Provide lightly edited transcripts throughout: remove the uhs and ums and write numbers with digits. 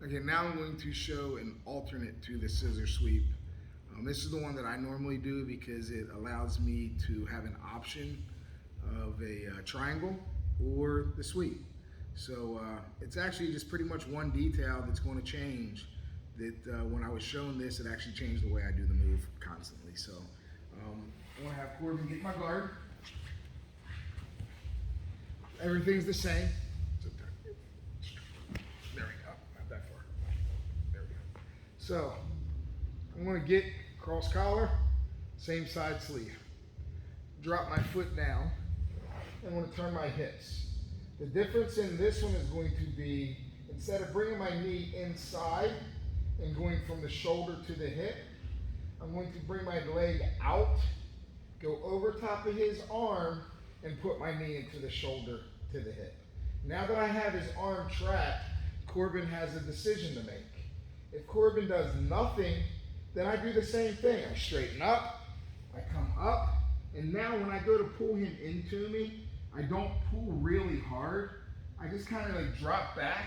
Okay, now I'm going to show an alternate to the scissor sweep. This is the one that I normally do because it allows me to have an option of a triangle or the sweep. So it's actually just pretty much one detail that's going to change. That when I was shown this, it actually changed the way I do the move constantly. So I want to have Corbin get my guard. Everything's the same. There we go, not that far. There we go. So I'm going to get cross collar, same side sleeve. Drop my foot down. I'm going to turn my hips. The difference in this one is going to be, instead of bringing my knee inside and going from the shoulder to the hip, I'm going to bring my leg out, go over top of his arm, and put my knee into the shoulder to the hip. Now that I have his arm trapped, Corbin has a decision to make. If Corbin does nothing, then I do the same thing. I straighten up, I come up, and now when I go to pull him into me, I don't pull really hard. I just kind of like drop back,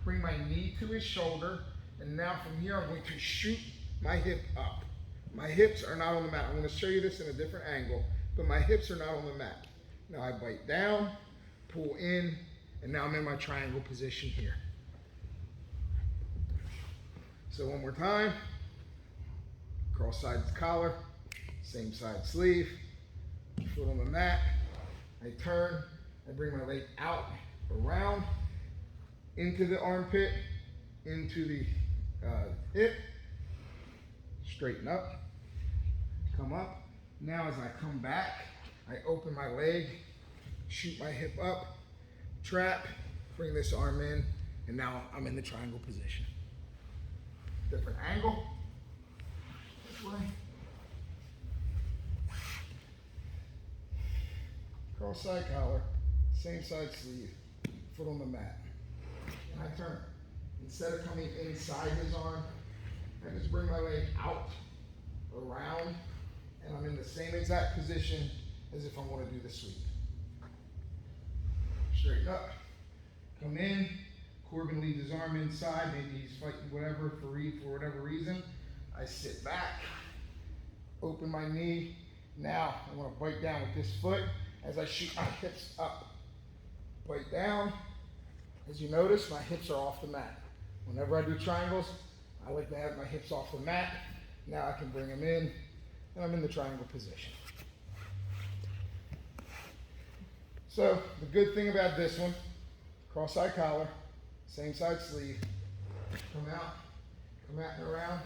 bring my knee to his shoulder, and now from here I'm going to shoot my hip up. My hips are not on the mat. I'm going to show you this in a different angle, but my hips are not on the mat. Now I bite down, pull in, and now I'm in my triangle position here. So one more time, cross sides collar, same side sleeve, foot on the mat, I turn, I bring my leg out, around, into the armpit, into the hip, straighten up, come up. Now as I come back, I open my leg, shoot my hip up, trap, bring this arm in, and now I'm in the triangle position. Different angle, this way. Cross side collar, same side sleeve, foot on the mat. And I turn. Instead of coming inside his arm, I just bring my leg out, around, and I'm in the same exact position as if I'm going to do the sweep. Straighten up, come in. Corbin leaves his arm inside, maybe he's fighting whatever for whatever reason. I sit back, open my knee. Now I'm going to bite down with this foot as I shoot my hips up. Bite down. As you notice, my hips are off the mat. Whenever I do triangles, I like to have my hips off the mat. Now I can bring them in, and I'm in the triangle position. So the good thing about this one, cross side collar, same side sleeve, come out and around.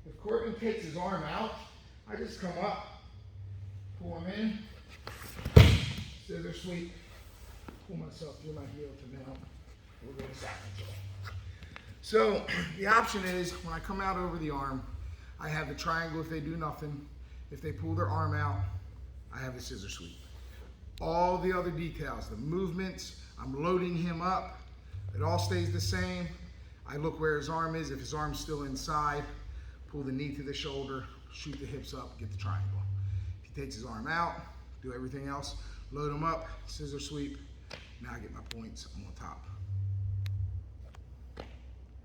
If Corbin takes his arm out, I just come up, pull him in, scissor sweep, pull myself through my heel to mount. We'll go to side control. So the option is, when I come out over the arm, I have the triangle if they do nothing. If they pull their arm out, I have the scissor sweep. All the other details, the movements, I'm loading him up, it all stays the same. I look where his arm is. If his arm's still inside, pull the knee to the shoulder, shoot the hips up, get the triangle. If he takes his arm out, do everything else, load him up, scissor sweep. Now I get my points, I'm on top.